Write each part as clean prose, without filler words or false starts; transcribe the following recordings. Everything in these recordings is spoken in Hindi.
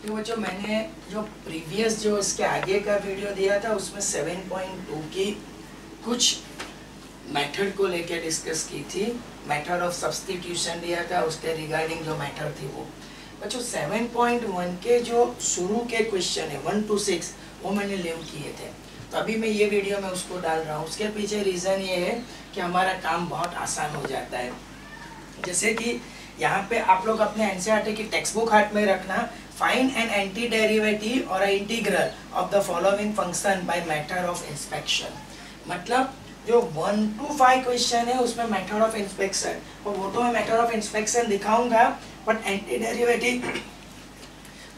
तो बच्चों मैंने जो प्रीवियस जो इसके आगे का वीडियो दिया था उसमें 7.2 की कुछ मेथड को लेकर डिस्कस की थी। मेथड ऑफ सब्स्टिट्यूशन दिया था, उसके रिगार्डिंग जो मेथड थी वो बच्चों 7.1 के जो शुरू के क्वेश्चन है 1 to 6 वो मैंने लीव किए थे। तो अभी मैं ये वीडियो में उसको डाल रहा हूँ। उसके पीछे रीज़न ये है कि हमारा काम बहुत आसान हो जाता है। जैसे कि यहाँ पे आप लोग अपने एनसीईआरटी की टेक्स्ट बुक हाथ में रखना। फाइंड एन एंटी डेरिवेटिव और integral of the following function by method of inspection. मतलब जो 1 to 5 क्वेश्चन है उसमें मेथड ऑफ इंस्पेक्शन, और वो तो मैं मेथड ऑफ इंस्पेक्शन दिखाऊंगा, बट एंटी डेरिवेटिव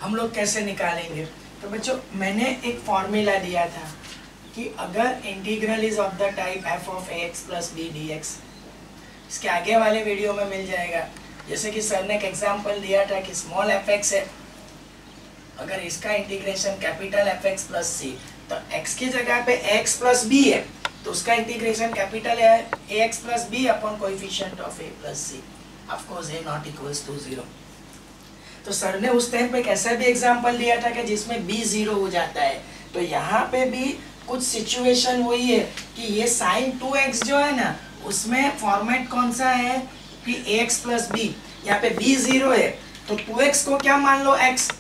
हम लोग कैसे निकालेंगे। तो बच्चों मैंने एक फॉर्मूला दिया था कि अगर integral is of the type f of ax plus b dx, इसके आगे वाले वीडियो में मिल जाएगा। जैसे कि सर ने एक एग्जांपल दिया था कि स्मॉल fx है, अगर इसका integration capital fx plus c, तो x की जगह पे x plus b है तो उसका इंटीग्रेशन कैपिटल है ax plus b upon coefficient of a plus c, of course a not equals to 0। तो सर ने उस टाइम पे कैसा भी एग्जांपल दिया था कि जिसमें b 0 हो जाता है। तो यहाँ पे भी कुछ सिचुएशन वही है कि ये sin 2x जो है ना उसमें फॉर्मेट कौन सा है कि ax plus b, यहाँ पे b 0 है तो 2x को क्या मान लो x,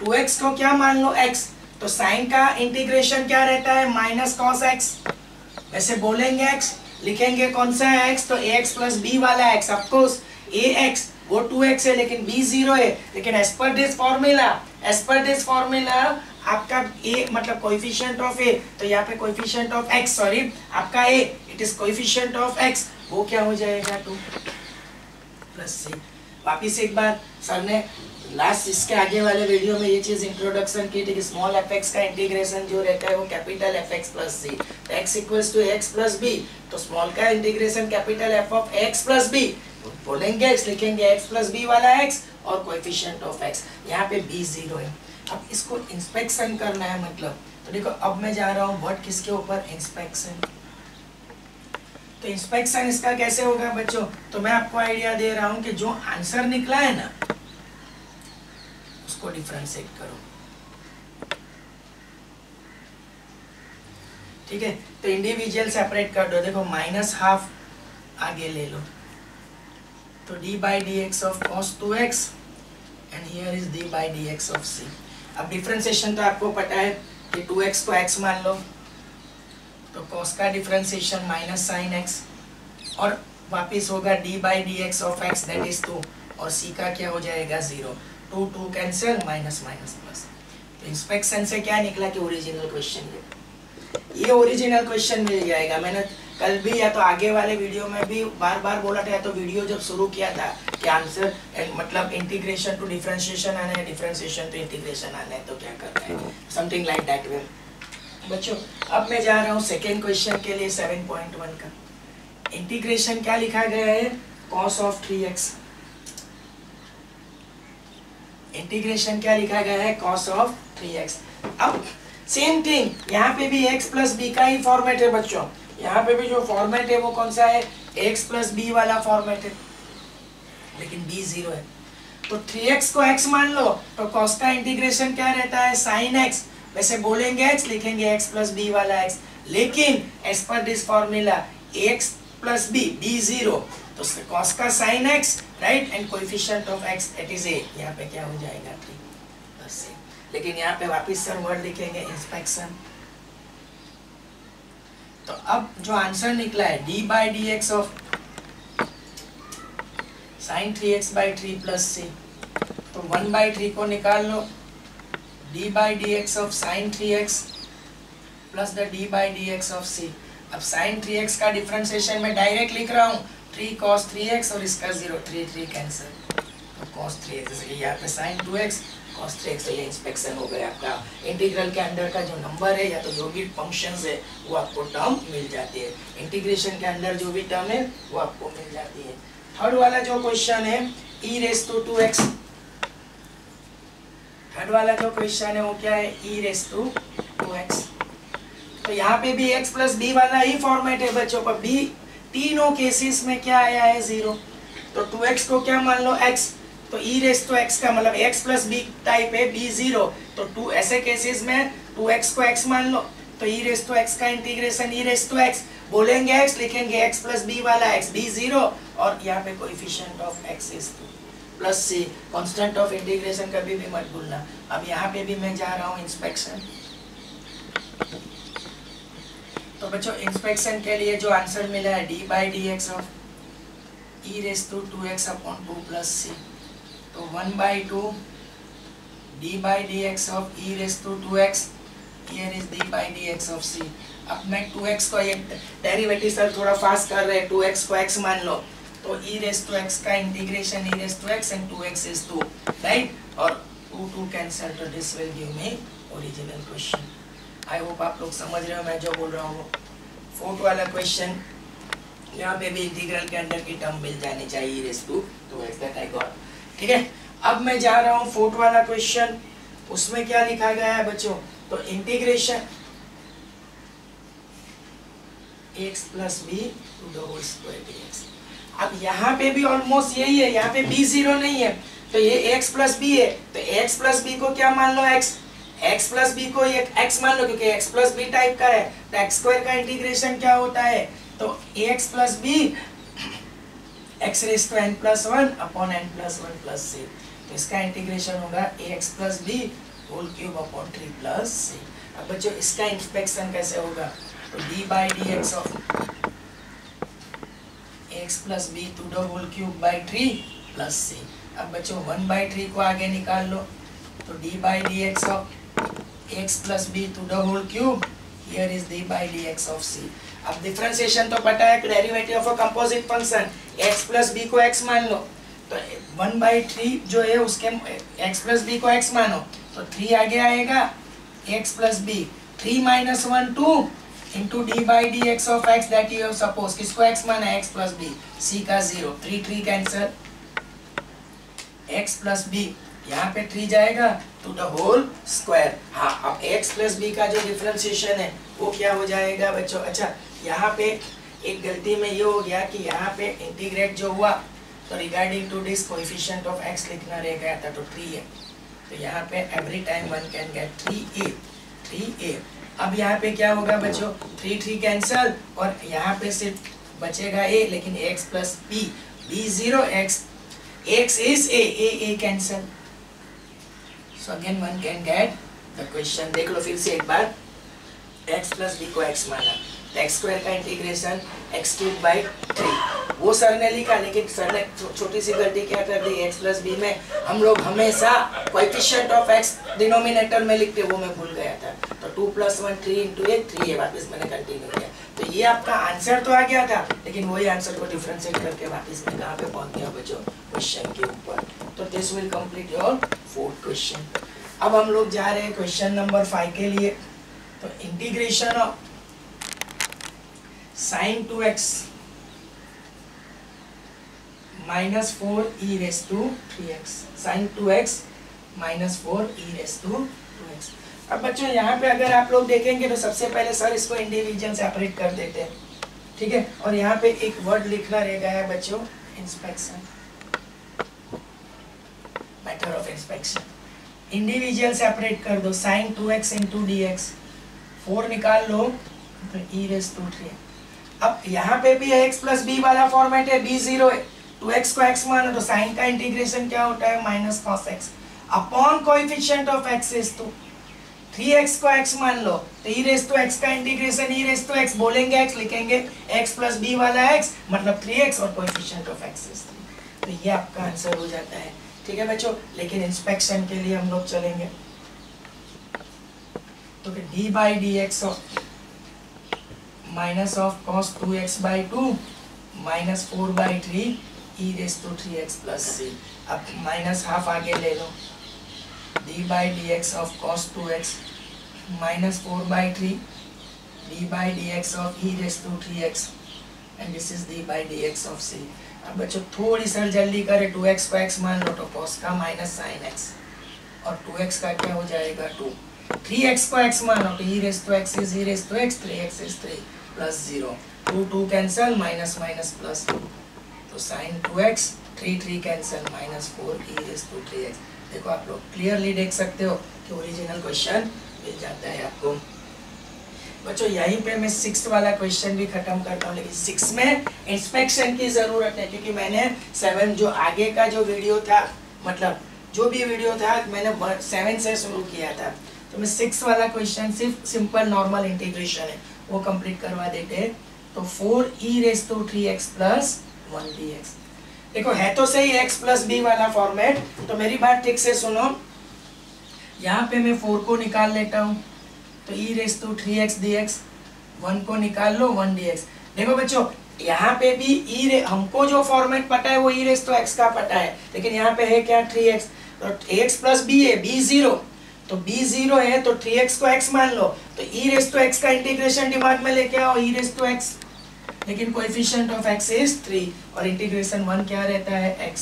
2x को क्या मान लो x, तो sin का इंटीग्रेशन क्या रहता है माइनस cos x। वैसे बोलेंगे x, लिखेंगे कौन सा है x, तो ax plus b वाला x, ऑफ कोर्स ax वो 2x है लेकिन b 0 है। लेकिन एज पर दिस फॉर्मूला आपका a मतलब कोएफिशिएंट ऑफ a, तो यहाँ पे कोएफिशिएंट ऑफ x, सॉरी आपका a it is coefficient of x, वो क्या हो जाएगा 2 प्लस c। वापिस एक बार सर ने लास्ट इसके आगे वाले वीडियो में ये चीज इंट्रोडक्शन की थी कि स्मॉल fx का इंटीग्रेशन जो रहता है वो capital fx plus c, x equals to x plus b, तो स्मॉल का integration capital f of x plus b, बोलेंगे x, लिखेंगे x प्लस b वाला x और कोएफिशिएंट ऑफ x, यहाँ पे b 0 है। अब इसको इंस्पेक्शन करना है, मतलब तो देखो अब मैं जा रहा हूँ वर्ड किसके ऊपर, इंस्पेक्शन। तो इंस्पेक्शन इसका कैसे होगा बच्चों, तो मैं आपको आइडिया दे रहा हूँ कि जो आंसर निकला है ना उसको डिफरेंशिएट करो, ठीक है। तो इंडिविजुअल सेपरेट कर दो, देखो माइनस हाफ आगे ले लो, तो d by dx of cos 2x and here is d by dx of c। अब डिफरेंशिएशन तो आपको पता है कि 2x को x मान लो तो cos का डिफरेंशिएशन माइनस sin x, और वापिस होगा d by dx of x that is 2, और c का क्या हो जाएगा 0, 2 2 कैंसिल, माइनस माइनस प्लस। तो इंस्पेक्शन से क्या निकला कि ओरिजिनल क्वेश्चन, ये ओरिजिनल क्वेश्चन मिल जाएगा। मैंने कल भी या तो आगे वाले वीडियो में भी बार बार बोला था, या तो वीडियो जब शुरू किया था कि आंसर मतलब इंटीग्रेशन टू डिफरेंशिएशन आना है, डिफरेंशिएशन टू इंटीग्रेशन आना है, तो क्या करना है, समथिंग लाइक दैट वे। बच्चों अब मैं जा रहा हूँ सेकेंड क्वेश्चन के लिए 7.1 का। इंटीग्रेशन क्या लिखा गया है, cos ऑफ 3x। इंटीग्रेशन क्या लिखा गया है, cos ऑफ 3x। अब सेम थिंग यहाँ पे भी x प्लस b का ही फॉर्मेट है बच्चों, यहाँ पे भी जो फॉर्मेट है वो कौन सा है, x प्लस b वाला फॉर्मेट है, लेकिन b 0 है। तो 3x को x मान लो तो cos का इंटीग्रेशन क्या रहता है sin x, वैसे बोलेंगे x, लिखेंगे x प्लस b वाला x, लेकिन as per this formula x plus b, b 0, तो cos का sin x right and coefficient of x that is a, यहाँ पे क्या हो जाएगा 3 प्लस a। लेकिन यहाँ पे वापिस सर वर्ड लिखेंगे इंस्पेक्शन। तो अब जो आंसर निकला है d by dx of sin 3x by 3 plus c, तो 1 by 3 को निकाल लो, d by dx of sin 3x plus the d by dx of c। अब sin 3x का डिफरेंशिएशन मैं डायरेक्ट लिख रहा हूँ 3 cos 3x और इसका 0, 3 3 कैंसिल, तो cos 3x, जैसे कि यहाँ पे sin 2x cos 3x, तो ये इंस्पेक्शन हो गया आपका। इंटीग्रल के अंदर का जो नंबर है या तो जो भी फंक्शंस है वो आपको टर्म मिल जाती है, इंटीग्रेशन के अंदर जो भी टर्म है वो आपको मिल जाती है। थर्ड वाला जो क्वेश्चन है e race to 2x, third वाला जो क्वेश्चन है वो क्या है, e रेस टू 2x। तो यहाँ पे भी x प्लस b वाला ही फॉर्मेट है बच्चों, पर b तीनों केसेस में क्या आया है 0, तो 2x को क्या मान लो x, तो ई रेस टू एक्स का मतलब एक्स प्लस बी टाइप है बी जीरो, तो टू ऐसे केसेस में 2x को x मान लो, तो ई रेस टू एक्स का integration e raise to x बोलेंगे x, लिखेंगे x प्लस बी वाला x बी जीरो, और यहाँ पे coefficient of x is 2 plus c. Constant of integration कभी भी मत भूलना। अब यहाँ पे भी मैं जा रहा हूँ इंस्पेक्शन। तो बच्चों इंस्पेक्शन के लिए जो आंसर मिला है d by d x of e raise to 2x upon 2 plus c, तो 1/2 d by dx of e raised to 2x, here is d by dx of c। अब मैं 2x को, ये डेरिवेटिव सर थोड़ा फास्ट कर रहे हैं, 2x को x मान लो, तो e raised to x का integration e raised to x and 2x is 2, right, और 2 कैंसिल, तो this will give me original question. I hope आप लोग समझ रहे हो मैं जो बोल रहा हूँ। फोर्थ वाला क्वेश्चन, यहाँ पे भी इंटीग्रल के अंदर की टर्म मिल जानी चाहिए e raised to 2x, that I got. ठीक है, अब मैं जा रहा हूँ फोर्थ वाला क्वेश्चन। उसमें क्या लिखा गया है बच्चों, तो integration x plus b to the whole square dx। अब यहाँ पे भी ऑलमोस्ट यही है, यहाँ पे b जीरो नहीं है, तो ये x प्लस बी है, तो x प्लस बी को क्या मान लो x प्लस बी को ये x मान लो, क्योंकि x प्लस बी टाइप का है, तो x स्क्वायर का इंटीग्रेशन क्या होता है, तो x plus b x raise to n plus 1 upon n plus 1 plus c, तो इसका इंटीग्रेशन होगा ax plus b whole cube upon 3 plus c। अब बच्चों इसका इंस्पेक्शन कैसे होगा, तो d by d x of x plus b to the whole cube by 3 plus c। अब बच्चों 1/3 को आगे निकाल लो, तो d by d x of x plus b to the whole cube, here is d by d x of c। अब डिफरेंशिएशन तो पता है, derivative of a composite function, x plus b को x मान लो, तो 1/3 जो है उसके x प्लस बी को x मानो, तो 3 आगे आएगा x plus b, 3 minus 1 2 into d by d x of x, that you have suppose किसको x माना है, x प्लस बी, c का 0, 3 कैंसिल, x प्लस बी यहाँ पे 3 जाएगा टू द होल स्क्वायर। हाँ, अब x प्लस बी का जो डिफरेंशिएशन है वो क्या हो जाएगा बच्चों, अच्छा यहाँ पे एक गलती में ये हो गया कि यहाँ पे इंटीग्रेट जो हुआ, तो regarding to this coefficient of x लिखना रह गया था, तो 3 है, तो यहाँ पे every time one can get 3a। अब यहाँ पे क्या होगा बच्चों, 3 कैंसिल, और यहाँ पे सिर्फ बचेगा a, लेकिन x plus b, b 0, x is a cancel, so again one can get the question. देख लो फिर से एक बार, x प्लस b को x माना, तो x स्क्वायर का इंटीग्रेशन x क्यूब बाई 3, वो सर ने लिखा, लेकिन सर ने छोटी सी गलती क्या कर दी, x प्लस बी में हम लोग हमेशा कोएफिशिएंट ऑफ x डिनोमिनेटर में लिखते, वो मैं भूल गया था, तो 2 प्लस 1 3 इंटू 3 है, वापस मैंने कंटिन्यू किया, तो ये आपका आंसर तो आ गया था, लेकिन वही आंसर को डिफरेंशिएट करके वापस मैं कहाँ पे पहुँच गया बच्चों, क्वेश्चन के ऊपर। तो this will complete your fourth question. अब हम लोग जा रहे हैं क्वेश्चन नंबर 5 के लिए। तो integration of sin 2x minus 4 e raised to 3x, sin 2x minus 4 e raised to 2x। अब बच्चों यहाँ पे अगर आप लोग देखेंगे तो सबसे पहले सर इसको इंडिविजुअल सेपरेट कर देते हैं, ठीक है, और यहाँ पे एक वर्ड लिखना रह गया है बच्चों, inspection, method of inspection. Individual separate कर दो, sin 2x इंटू dx, 4 निकाल लो तो e raised to 3। अब यहाँ पे भी x प्लस बी वाला फॉर्मेट है, b 0 है, 2x को x मानो, तो साइन का इंटीग्रेशन क्या होता है, minus cos x upon coefficient of x is 2, 3x को x मान लो, तो e रेज़ टू x का integration e raise to x बोलेंगे x, लिखेंगे x प्लस b वाला x मतलब 3x और कोएफिशिएंट ऑफ x इज 3, तो ये आपका आंसर हो जाता है। ठीक है बच्चों, लेकिन इंस्पेक्शन के लिए हम लोग चलेंगे, तो d by d x of minus of cos 2x by 2 minus 4 by 3 e raised to 3x plus c। अब माइनस हाफ आगे ले लो, d by dx of cos 2x minus 4 by 3 d by dx of e raised to 3x and this is d by dx of c। अब बच्चों थोड़ी सर जल्दी करे, 2x को x मान लो तो cos का माइनस sin x और 2x का क्या हो जाएगा 2, 3x को x मानो तो e raised to x is e raised to x, 3x is 3 plus 0, 2 cancel, minus minus plus, तो sin 2x 3 कैंसिल -4e⁻3x। देखो आप लोग क्लियरली देख सकते हो कि ओरिजिनल क्वेश्चन मिल जाता है आपको। बच्चों यहीं पे मैं 6 वाला क्वेश्चन भी खत्म करता हूँ, लेकिन 6 में इंस्पेक्शन की जरूरत है, क्योंकि मैंने 7 जो आगे का जो वीडियो था, मतलब जो भी वीडियो था मैंने 7 से शुरू किया था, तो मैं 6 वाला क्वेश्चन सिर्फ सिंपल नॉर्मल इंटीग्रेशन है वो कंप्लीट करवा देते। तो 4e⁻3x + 1dx। देखो है तो सही x + b वाला फॉर्मेट, तो मेरी बात ठीक से सुनो। यहाँ पे मैं 4 को निकाल लेता हूँ, तो e⁻3x dx, 1 को निकाल लो 1dx। देखो बच्चों यहाँ पे भी हमको जो फॉर्मेट पता है वो e⁻x का पता है, लेकिन यहाँ पे है क्या 3x, तो x + b है, b 0, तो b 0 है तो 3x को x मान लो, तो e⁻x का इंटीग्रेशन दिमाग में लेके आओ e⁻x, लेकिन कोएफिशिएंट ऑफ x इज 3 और इंटीग्रेशन 1 क्या रहता है x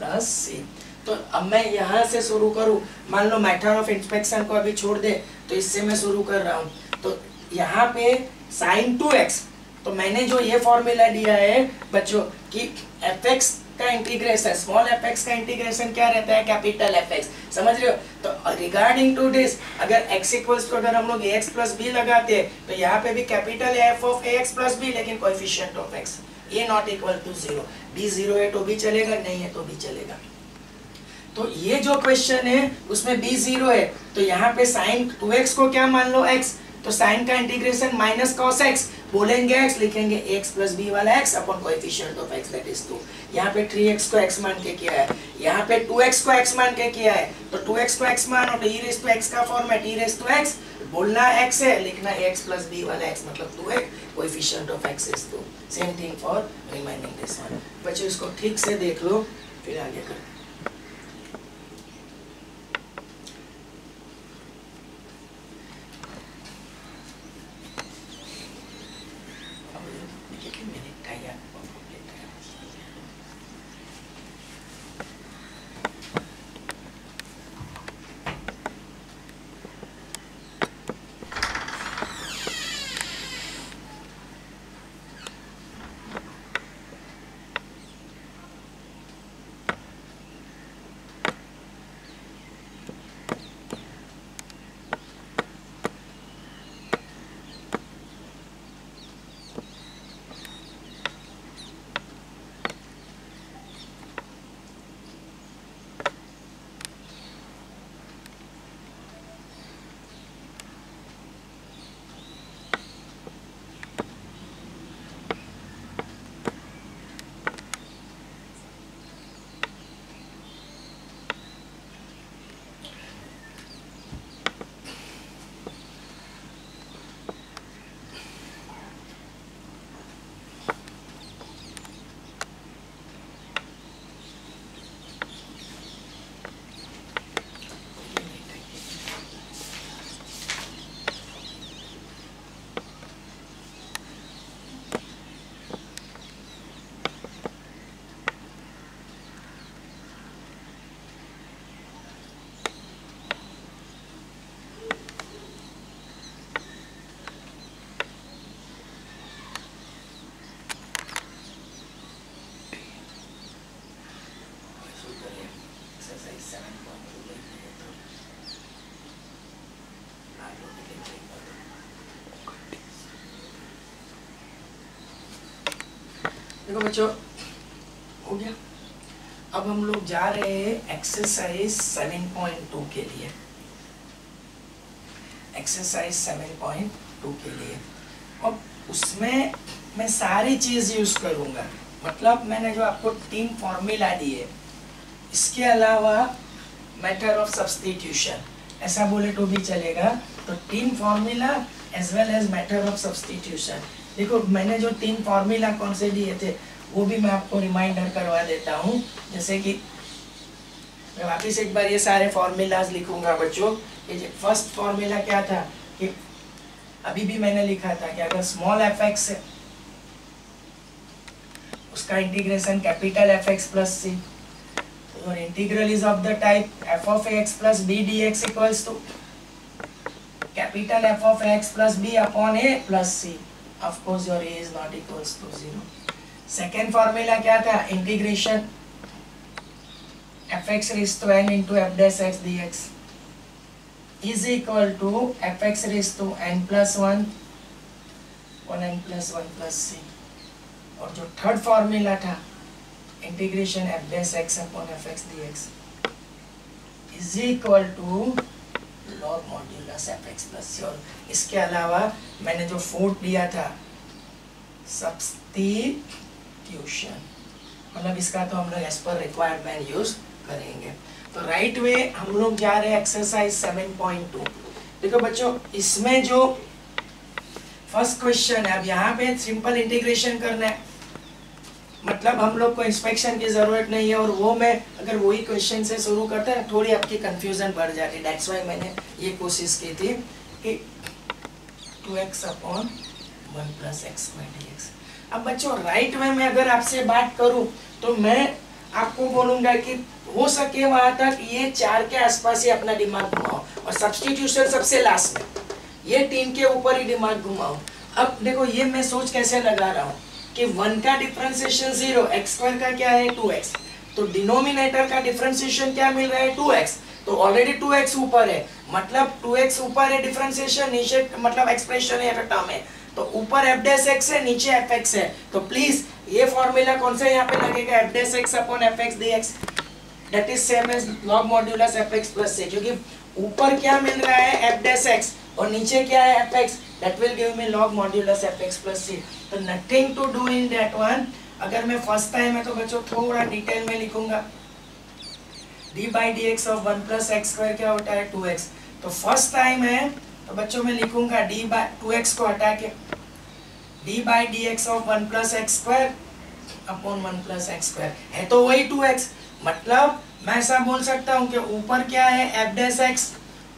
+ c। तो अब मैं यहाँ से शुरू करूँ, मान लो मेथड ऑफ इंस्पेक्शन को अभी छोड़ दे, तो इससे मैं शुरू कर रहा हूँ। तो यहाँ पे sin 2x, तो मैंने जो ये फॉर्मूला दिया है बच्चों कि fx का इंटीग्रेशन, स्मॉल fx का इंटीग्रेशन क्या रहता है, कैपिटल fx, समझ रहे हो। तो रिगार्डिंग टू दिस अगर x इक्वल्स टू अगर हम लोग ax + b लगाते हैं, तो यहाँ पे भी capital f of ax + b, लेकिन coefficient of x a ≠ = 0, b 0 है तो भी चलेगा, नहीं है तो भी चलेगा। तो ये जो क्वेश्चन है उसमें b 0 है, तो यहाँ पे sin 2x को क्या मान लो x, तो sin का इंटीग्रेशन -cos x, बोलेंगे x, लिखेंगे x + b वाला x upon coefficient of x that is 2। यहाँ पे 3x को x मान के किया है, यहाँ पे 2x को x मान के किया है, तो 2x को x मानो तो e⁻x का फॉर्मेट e⁻x, बोलना x है, लिखना x + b वाला x मतलब 2 है, coefficient of x is 2। Same thing for remaining this one. बच्चों इसको ठीक से देख लो फिर आगे करें। देखो बच्चों हो गया। अब हम लोग जा रहे हैं एक्सरसाइज 7.2 के लिए, एक्सरसाइज 7.2 के लिए। अब उसमें मैं सारी चीज यूज करूंगा, मतलब मैंने जो आपको 3 फॉर्मूला दिए, इसके अलावा मेथड ऑफ सब्स्टिट्यूशन ऐसा बोले तो भी चलेगा। तो 3 formula as well as method of substitution. देखो मैंने जो 3 फॉर्मूला कौन से दिए थे वो भी मैं आपको रिमाइंडर करवा देता हूँ। जैसे कि मैं वापिस एक बार ये सारे फॉर्मूलाज लिखूंगा बच्चों। ये फर्स्ट फॉर्मूला क्या था कि अभी भी मैंने लिखा था कि अगर स्मॉल fx है उसका integration capital fx plus c, और integral is of the type f of ax plus b dx equals to capital F of x plus b upon a plus c. Of course your a is not equals to 0. Second formula क्या था, integration fx raised to n into f dash x dx is equal to fx raised to n plus 1 और n plus 1 plus c। और जो थर्ड फॉर्मूला था integration f dash x upon fx dx is equal to log modulus fx plus c। और इसके अलावा मैंने जो फोर्थ दिया था सब्स्टिट्यूशन, मतलब इसका तो हम लोग एज पर रिक्वायरमेंट यूज करेंगे। तो राइट वे हम लोग जा रहे हैं एक्सरसाइज 7.2। देखो बच्चों, इसमें जो फर्स्ट क्वेश्चन है, अब यहाँ पे सिंपल इंटीग्रेशन करना है, मतलब हम लोग को इंस्पेक्शन की जरूरत नहीं है। और वो मैं अगर वही क्वेश्चन से शुरू करता है थोड़ी आपकी कंफ्यूजन बढ़ जाती है। दैट्स व्हाई मैंने ये कोशिश की थी कि 2x upon 1 plus x square dx। अब बच्चों राइट वे में अगर आपसे बात करूं तो मैं आपको बोलूंगा कि हो सके वहां तक ये 4 के आसपास ही अपना दिमाग घुमाओ और सब्स्टिट्यूशन सबसे लास्ट में, ये 3 के ऊपर ही दिमाग घुमाओ। अब देखो ये मैं सोच कैसे लगा रहा हूँ कि 1 का डिफरेंशिएशन 0, x स्क्वायर का क्या है 2x, तो डिनोमिनेटर का डिफरेंशिएशन क्या मिल रहा है 2x, तो ऑलरेडी 2x ऊपर है, मतलब 2x ऊपर है डिफरेंशिएशन, नीचे मतलब एक्सप्रेशन है टर्म है, तो ऊपर f डैश x है नीचे fx है। तो प्लीज ये फॉर्मूला कौन सा यहाँ पे लगेगा, f dash x upon fx dx that is same as log modulus fx plus c, क्योंकि ऊपर क्या मिल रहा है f डैश x और नीचे क्या है fx, that will give me log modulus fx plus c। तो nothing to do in that one। अगर मैं फर्स्ट टाइम है तो बच्चों थोड़ा डिटेल में लिखूंगा, d by dx of 1 plus x square क्या होता है 2x। तो फर्स्ट टाइम है तो बच्चों मैं लिखूंगा d by 2x को हटा के d by dx of 1 plus x square upon 1 plus x square है तो वही 2x, मतलब मैं ऐसा बोल सकता हूँ कि ऊपर क्या है f dash x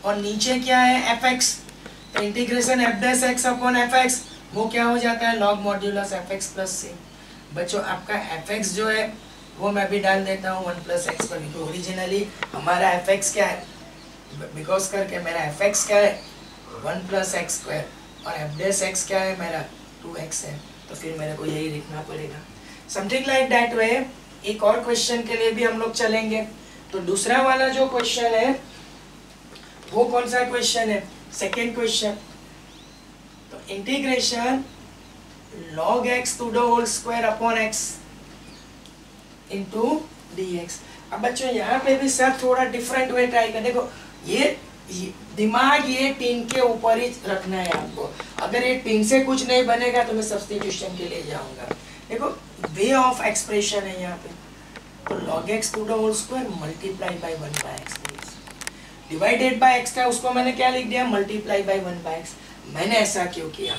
और नीचे क्या है fx, तो integration f dash x upon fx वो क्या हो जाता है log modulus fx plus c। बच्चों आपका fx जो है वो मैं भी डाल देता हूँ 1 प्लस एक्स पर, तो ओरिजिनली हमारा fx क्या है, बिकॉज करके मेरा fx क्या है 1 प्लस एक्स स्क्वायर और f डैश x क्या है मेरा 2x है, तो फिर मेरे को यही लिखना पड़ेगा। समथिंग लाइक दैट वे एक और क्वेश्चन के लिए भी हम लोग चलेंगे। तो दूसरा वाला जो क्वेश्चन है वो कौन सा क्वेश्चन है, सेकेंड क्वेश्चन। तो integration log x to the whole square upon x into dx। अब बच्चों यहाँ पे भी सर थोड़ा डिफरेंट वे ट्राई कर, देखो ये दिमाग ये 3 के ऊपर ही रखना है आपको। अगर ये 3 से कुछ नहीं बनेगा तो मैं सब्स्टिट्यूशन के लिए जाऊंगा। देखो वे ऑफ एक्सप्रेशन है यहाँ पे, तो log x to the whole square multiply by 1 by x divided by x था, उसको मैंने क्या लिख दिया मल्टीप्लाई बाय 1 by x। मैंने ऐसा क्यों किया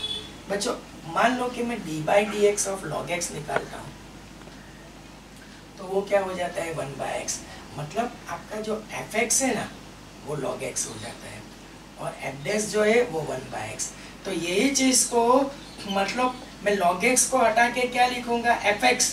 बच्चों, मान लो कि मैं d by dx of log x निकालता हूँ तो वो क्या हो जाता है 1 by x, मतलब आपका जो fx है ना वो log x हो जाता है और f dash जो है वो 1 by x। तो यही चीज को मतलब मैं log x को हटा के क्या लिखूंगा fx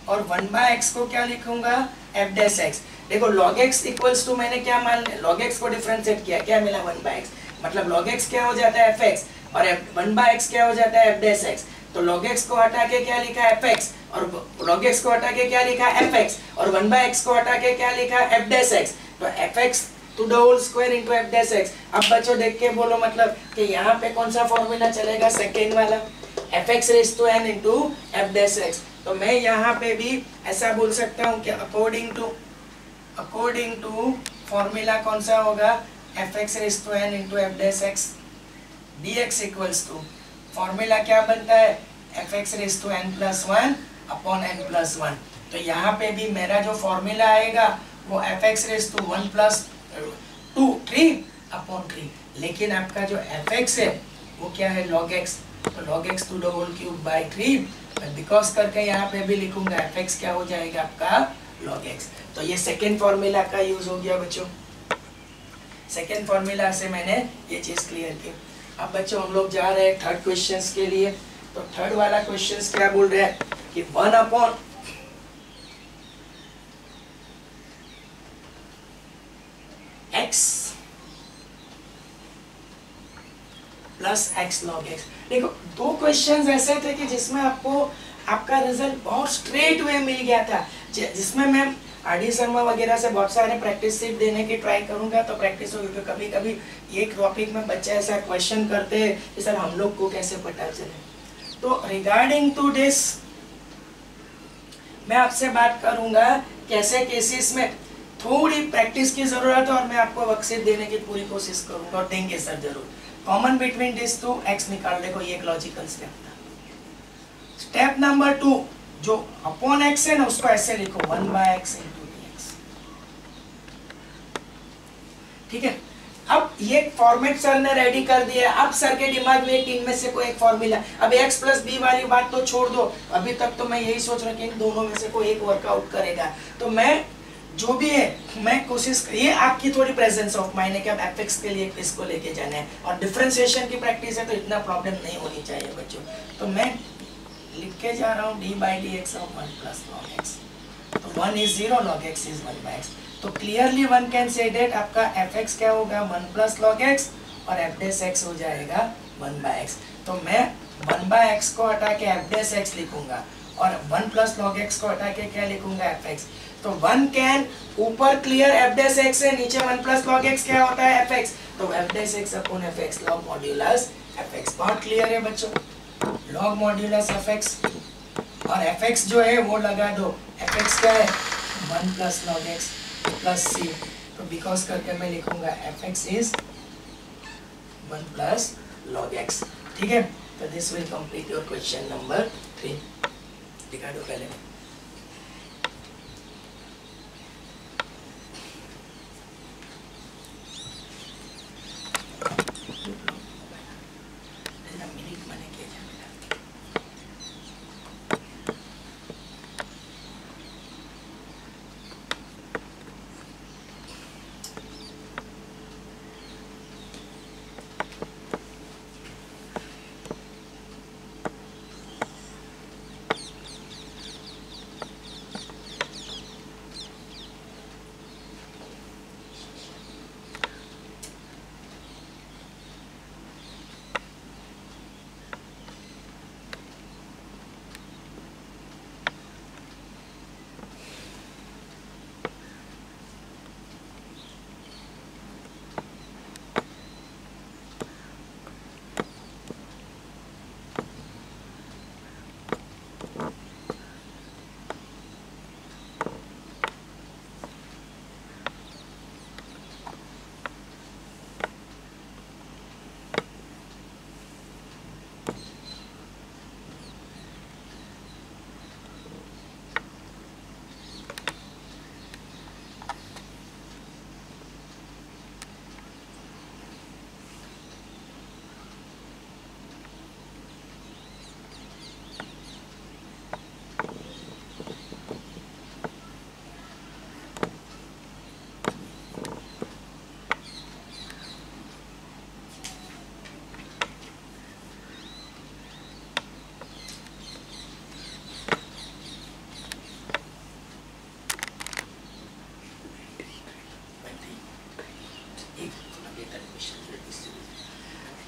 और 1 by x को क्या लिखूंगा f dash x। देखो log x इक्वल्स टू मैंने क्या मान लिया, log x को डिफरेंशिएट किया, क्या मिला 1 by x, मतलब log x क्या हो जाता है fx और 1 by x क्या हो जाता है f dash x। तो log x को हटा के क्या लिखा fx और log x को हटा के क्या लिखा fx और 1 by x को हटा के क्या लिखा f dash x, तो fx to the whole square into f dash x। अब बच्चों देख के बोलो मतलब कि यहाँ पे कौन सा फॉर्मूला चलेगा, सेकेंड वाला fx raised to n into f dash x। तो मैं यहाँ पे भी ऐसा बोल सकता हूँ कि अकॉर्डिंग टू फॉर्मूला कौन सा होगा fx raised to n into f dash x dx equals to formula क्या बनता है fx raised to n plus 1 upon n plus 1। तो यहाँ पे भी मेरा जो फॉर्मूला आएगा वो fx raised to 1 plus 3 upon 3, लेकिन आपका जो fx है वो क्या है log x, तो log x to the whole cube by 3, because करके यहाँ पे भी लिखूंगा fx क्या हो जाएगा आपका log x। तो ये सेकेंड फॉर्मूला का यूज हो गया बच्चों, सेकेंड फॉर्मूला से मैंने ये चीज क्लियर की। अब बच्चों हम लोग जा रहे हैं थर्ड क्वेश्चंस के लिए। तो थर्ड वाला क्वेश्चंस क्या बोल रहे हैं कि 1 upon x plus x log x। देखो दो क्वेश्चंस ऐसे थे कि जिसमें आपको आपका रिजल्ट बहुत स्ट्रेट वे मिल गया था, जिसमें मैं आर डी शर्मा वगैरह से बहुत सारे प्रैक्टिस सीट देने की ट्राई करूंगा, तो प्रैक्टिस होगी। क्योंकि कभी कभी एक टॉपिक में बच्चे ऐसा क्वेश्चन करते हैं कि सर हम लोग को कैसे पता चले। तो रिगार्डिंग टू दिस मैं आपसे बात करूंगा कैसे केसेस में थोड़ी प्रैक्टिस की जरूरत है, और मैं आपको वर्कशीट देने की पूरी कोशिश करूंगा, और देंगे सर जरूर। Common between this two x निकाल, देखो ये एक लॉजिकल स्टेप था। स्टेप नंबर 2, जो अपॉन एक्स है ना उसको ऐसे लिखो 1/x into dx, ठीक है। अब ये फॉर्मेट सर ने रेडी कर दिया। अब सर के दिमाग में तीन में से कोई एक फॉर्मूला, अब x प्लस बी वाली बात तो छोड़ दो, अभी तक तो मैं यही सोच रहा कि इन दोनों में से कोई एक वर्कआउट करेगा। तो मैं जो भी है मैं कोशिश, ये आपकी थोड़ी प्रेजेंस ऑफ माइंड है कि अब एफएक्स के लिए इसको लेके जाना है, और डिफरेंशिएशन की प्रैक्टिस है तो इतना प्रॉब्लम नहीं होनी चाहिए बच्चों। तो मैं लिख के जा रहा हूँ d/dx of 1 plus log x। तो 1 is 0, log x is 1/x। तो clearly one can say that आपका fx क्या होगा 1 plus log x, और f' हो जाएगा 1/x। तो मैं 1/x को हटा के f' लिखूंगा, और 1 plus log x को हटा के क्या लिखूंगा fx। तो 1 कैन ऊपर क्लियर f' है, नीचे 1 plus log x क्या होता है fx। तो f' upon fx log modulus fx। बहुत क्लियर है बच्चों, log मॉड्यूलस fx, और fx जो है वो लगा दो। fx क्या है 1 plus log x plus c। तो बिकॉज करके मैं लिखूंगा fx is 1 plus log x, ठीक है। तो this will complete your question number 3। दिखा दो पहले।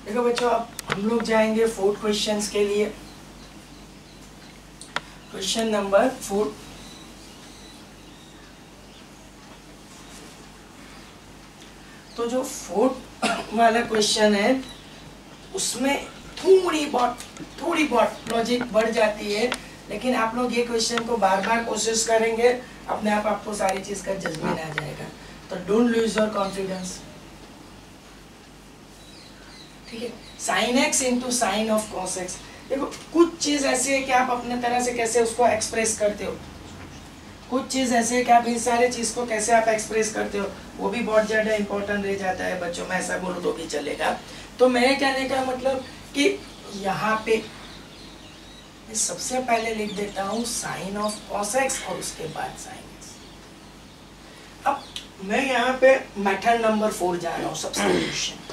देखो बच्चों, अब हम लोग जाएंगे 4 क्वेश्चंस के लिए। क्वेश्चन नंबर 4, तो जो 4 वाला क्वेश्चन है उसमें थोड़ी बहुत लॉजिक बढ़ जाती है, लेकिन आप लोग ये क्वेश्चन को बार बार कोशिश करेंगे, अपने आप आपको सारी चीज का जज्मेंट आ जाएगा। तो डोंट लूज योर कॉन्फिडेंस, ठीक है। Sine x into sine of cos x, देखो कुछ चीज ऐसी है कि आप अपने तरह से कैसे उसको एक्सप्रेस करते हो, कुछ चीज ऐसे है कि आप इन सारे चीज को कैसे आप एक्सप्रेस करते हो, वो भी बहुत ज्यादा इंपॉर्टेंट रह जाता है बच्चों। मैं ऐसा बोलूँ तो भी चलेगा। तो मेरे कहने का मतलब कि यहाँ पे मैं सबसे पहले लिख देता हूँ साइन ऑफ कॉस एक्स, और उसके बाद साइन एक्स। अब मैं यहाँ पे मेथड नंबर 4 जा रहा हूँ, सब्स्टिट्यूशन,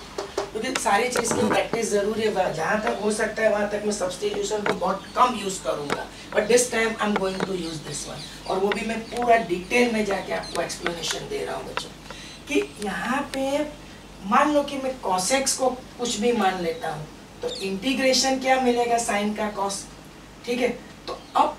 क्योंकि सारी चीज की प्रैक्टिस जरूरी है। जहाँ तक हो सकता है वहाँ तक मैं सब्स्टिट्यूशन को बहुत कम यूज करूंगा, but this time I am going to use this one, और वो भी मैं पूरा डिटेल में जाके आपको एक्सप्लेनेशन दे रहा हूँ बच्चों। कि यहाँ पे मान लो कि मैं cos x को कुछ भी मान लेता हूँ, तो इंटीग्रेशन क्या मिलेगा साइन का cos, ठीक है। तो अब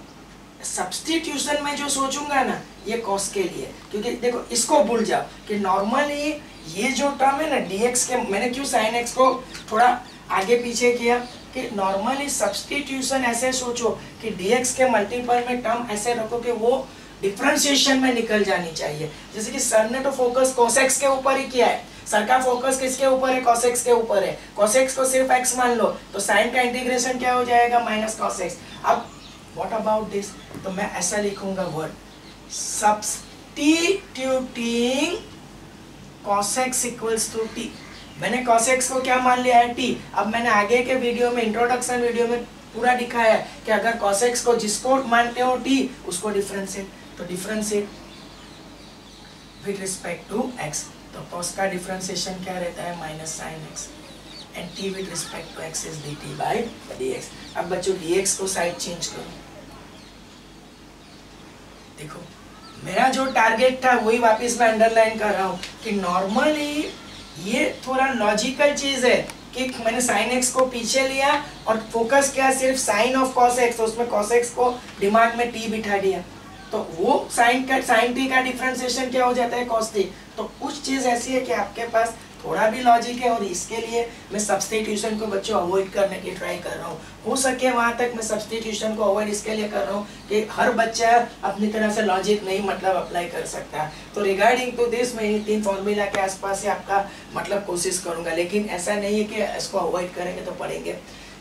सब्स्टिट्यूशन में जो सोचूंगा ना, ये कॉस के लिए, क्योंकि देखो इसको भूल जाओ कि नॉर्मली ये जो टर्म है ना dx के, मैंने क्यों sin x को थोड़ा आगे पीछे किया कि नॉर्मली सब्स्टिट्यूशन ऐसे सोचो कि dx के मल्टीपल में टर्म ऐसे रखो कि वो डिफरेंशिएशन में निकल जानी चाहिए। जैसे कि सर ने तो फोकस cos x के ऊपर ही किया है, सर का फोकस किसके ऊपर है, cos x के ऊपर है, cos x को सिर्फ x मान लो तो sin का इंटीग्रेशन क्या हो जाएगा, माइनस cos x। अब व्हाट अबाउट दिस, तो मैं ऐसा लिखूंगा word substituting cos x equals to t। मैंने cos x को क्या मान लिया है, t। अब मैंने आगे के वीडियो में, इंट्रोडक्शन वीडियो में पूरा दिखाया है कि अगर cos x को जिसको मानते हो t उसको डिफरेंशिएट, तो differentiate with respect to x, तो cos का डिफरेंशिएशन क्या रहता है, minus sin x, and t with respect to x is dt by dx। अब बच्चों dx को साइड चेंज करो, देखो मेरा जो टारगेट था वही वापस मैं अंडरलाइन कर रहा हूँ कि नॉर्मली ये थोड़ा लॉजिकल चीज है कि मैंने sin x को पीछे लिया और फोकस किया सिर्फ sin ऑफ cos x, तो उसमें cos x को दिमाग में t बिठा दिया, तो वो sin t का डिफरेंशिएशन क्या हो जाता है, cos t। तो कुछ चीज ऐसी है कि आपके पास थोड़ा भी लॉजिक है, और इसके लिए मैं सब्स्टिट्यूशन को बच्चों अवॉइड करने की ट्राई कर रहा हूँ। हो सके वहाँ तक मैं सब्स्टिट्यूशन को अवॉइड इसके लिए कर रहा हूँ कि हर बच्चा अपनी तरह से लॉजिक नहीं मतलब अप्लाई कर सकता। तो रिगार्डिंग टू दिस मैं इन 3 फॉर्मूला के आसपास से आपका मतलब कोशिश करूँगा, लेकिन ऐसा नहीं है कि इसको अवॉइड करेंगे तो पढ़ेंगे।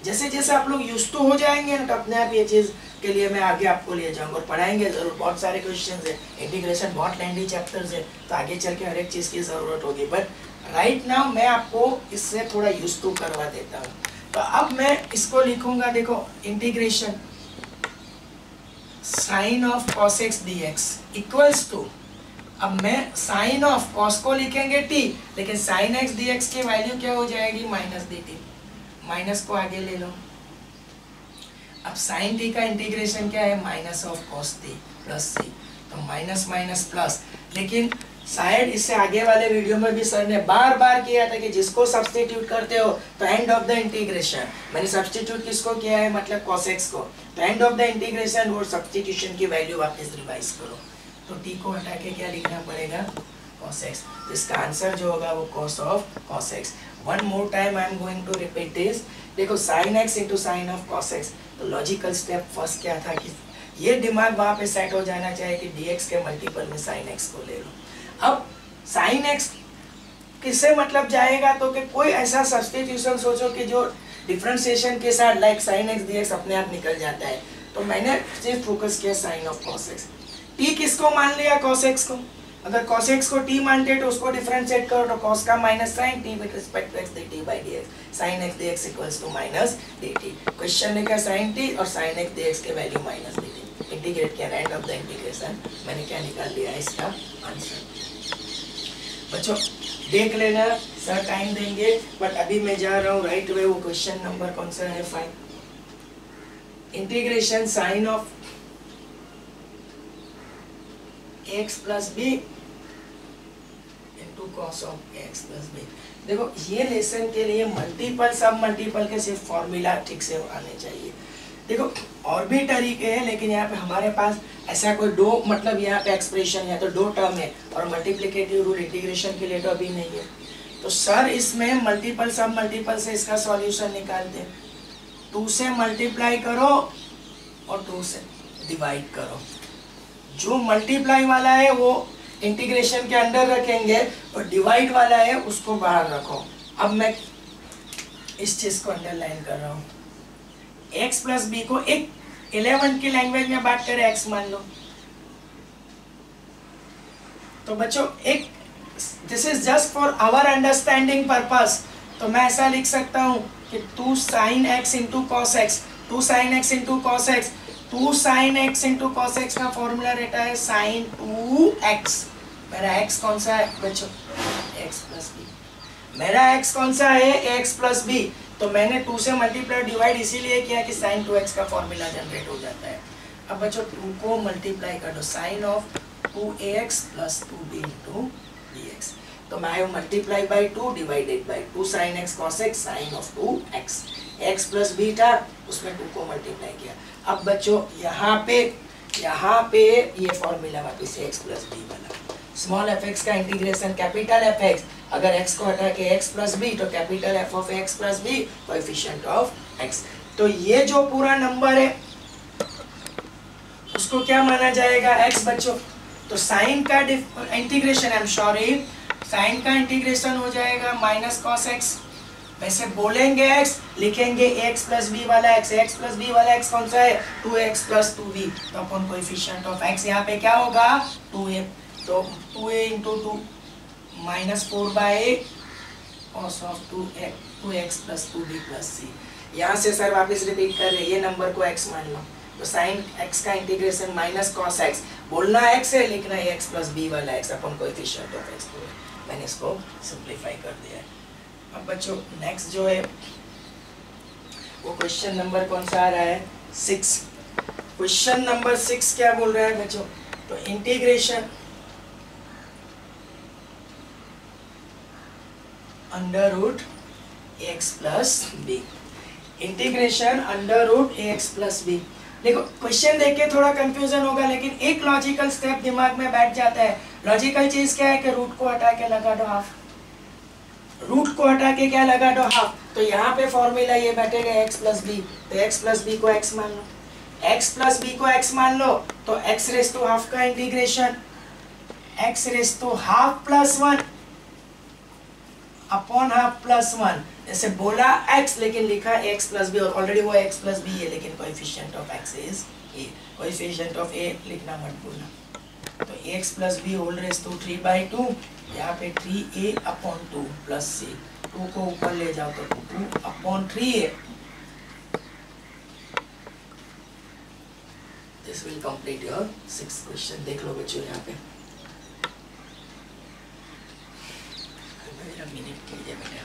जैसे जैसे आप लोग यूज टू हो जाएंगे ना तो अपने आप ये चीज़ के लिए मैं आगे आपको ले जाऊंगा और पढ़ाएंगे जरूर। बहुत सारे क्वेश्चंस है, इंटीग्रेशन बहुत लेंथी चैप्टर्स है, तो आगे चल के हर एक चीज़ की ज़रूरत होगी, बट राइट नाउ मैं आपको इससे थोड़ा यूज टू करवा देता हूँ। तो अब मैं इसको लिखूंगा, देखो integration sine of cos x dx equals to, अब मैं साइन ऑफ cos को लिखेंगे t, लेकिन साइन x dx की वैल्यू क्या हो जाएगी, माइनस dt, माइनस को आगे ले लो। अब साइन t का इंटीग्रेशन क्या है, minus of cos t plus c, तो माइनस माइनस प्लस। लेकिन शायद इससे आगे वाले वीडियो में भी सर ने बार बार किया था कि जिसको सब्स्टिट्यूट करते हो तो एंड ऑफ द इंटीग्रेशन, मैंने सब्स्टिट्यूट किसको किया है, मतलब cos x को, तो एंड ऑफ द इंटीग्रेशन वो सब्स्टिट्यूशन की वैल्यू वापस रिवाइज करो, तो t को हटा के क्या लिखना पड़ेगा, cos x। तो इसका आंसर जो होगा वो cos of cos x। One more time I am going to repeat this, देखो sin x into sine of cos x, तो लॉजिकल स्टेप फर्स्ट क्या था कि ये दिमाग वहाँ पे सेट हो जाना चाहिए कि dx के मल्टीपल में sin x को ले लो। अब sin x किससे मतलब जाएगा, तो कि कोई ऐसा सब्स्टिट्यूशन सोचो कि जो डिफरेंशिएशन के साथ लाइक sin x dx अपने आप निकल जाता है, तो मैंने सिर्फ फोकस किया sin of cos x। t किसको मान लिया, cos x को, अगर cos x को t मानते तो उसको डिफरेंशिएट करो, तो cos का minus sin t with respect to x dt by dx, sin x dx equals to minus dt। Question ने कहा sin t और sin x dx के वैल्यू माइनस dt, इंटीग्रेट किया, एंड ऑफ द इंटीग्रेशन मैंने क्या निकाल लिया है इसका आंसर। बच्चों देख लेना, सर टाइम देंगे, बट अभी मैं जा रहा हूँ राइट वे। वो क्वेश्चन नंबर कौन सा है, 5, integration sine of x plus b into cos of x plus b. देखो ये लेसन के लिए मल्टीपल सब मल्टीपल के सिर्फ फॉर्मूला ठीक से आने चाहिए। देखो और भी तरीके हैं, लेकिन यहाँ पे हमारे पास ऐसा कोई दो मतलब यहाँ पे एक्सप्रेशन है तो दो टर्म है, और मल्टीप्लिकेटिव रूल इंटीग्रेशन के लिए तो अभी नहीं है। तो सर इसमें मल्टीपल सब मल्टीपल से इसका सॉल्यूशन निकालते हैं, 2 से मल्टीप्लाई करो और 2 से डिवाइड करो। जो मल्टीप्लाई वाला है वो इंटीग्रेशन के अंदर रखेंगे और डिवाइड वाला है उसको बाहर रखो। अब मैं इस चीज को अंडरलाइन कर रहा हूँ, x प्लस बी को एक 11 की लैंग्वेज में बात करें, x मान लो, तो बच्चों एक this is just for our understanding purpose, तो मैं ऐसा लिख सकता हूँ कि 2 sin x into cos x, 2 sin x into cos x, 2 sin x into cos x का फॉर्मूला रहता है sin 2x। मेरा x कौन सा है बच्चों, x प्लस बी। मेरा x कौन सा है, x प्लस बी। तो मैंने 2 से मल्टीप्लाई डिवाइड इसीलिए किया कि sin 2x का फॉर्मूला जनरेट हो जाता है। अब बच्चों 2 को मल्टीप्लाई कर दो, sin of 2ax plus 2b into dx, तो मैं I multiply by 2 divided by 2 sin x cos x sin of 2x, x plus b था उसमें 2 को मल्टीप्लाई किया। अब बच्चों यहाँ पे यहाँ पे ये फॉर्मूला वापस से x प्लस बी वाला, स्मॉल एफ एक्स का इंटीग्रेशन कैपिटल एफ एक्स, अगर x को हटा के x प्लस बी तो capital f of x plus b coefficient of x। तो ये जो पूरा नंबर है उसको क्या माना जाएगा x बच्चों, तो साइन का integration, I am sorry, sine का इंटीग्रेशन हो जाएगा माइनस कॉस x, वैसे बोलेंगे x लिखेंगे x प्लस बी वाला x प्लस बी वाला x कौन सा है 2x प्लस 2b, तो अपन कोएफिशिएंट ऑफ x यहाँ पे क्या होगा 2a, तो 2a into 2 minus 4/8 cos of 2x plus 2b plus c। यहाँ से सर वापस रिपीट कर रहे हैं, ये नंबर को x मान लो, तो साइन x का इंटीग्रेशन माइनस कॉस x, बोलना x है लिखना है x प्लस b वाला x upon coefficient of x, मैंने इसको सिंपलीफाई कर दिया है। अब बच्चों नेक्स्ट जो है वो क्वेश्चन नंबर कौन सा आ रहा है 6। क्वेश्चन नंबर 6 क्या बोल रहा है बच्चों, तो integration under root x plus b, integration under root x plus b. देखो क्वेश्चन देख के थोड़ा कंफ्यूजन होगा, लेकिन एक लॉजिकल स्टेप दिमाग में बैठ जाता है। लॉजिकल चीज क्या है कि रूट को हटा के लगा दो हाफ, रूट को हटा के क्या लगा दो हाफ, तो यहाँ पे फॉर्मूला ये बैठेगा x प्लस बी, तो x प्लस बी को x मान लो, x प्लस बी को x मान लो, तो x रेस टू हाफ का integration x raise to half plus 1 upon half plus 1, जैसे बोला x लेकिन लिखा x प्लस बी, और ऑलरेडी वो x प्लस बी है लेकिन coefficient of x is a, coefficient of a लिखना मत भूलना, तो x plus b whole raise to 3/2, यहाँ पे 3a अपॉन 2 प्लस c, 2 को ऊपर ले जाओ तो 2 upon 3a, this will complete your 6th question. देख लो बच्चों यहाँ पे, मेरा मिनट कीजिए बेटा,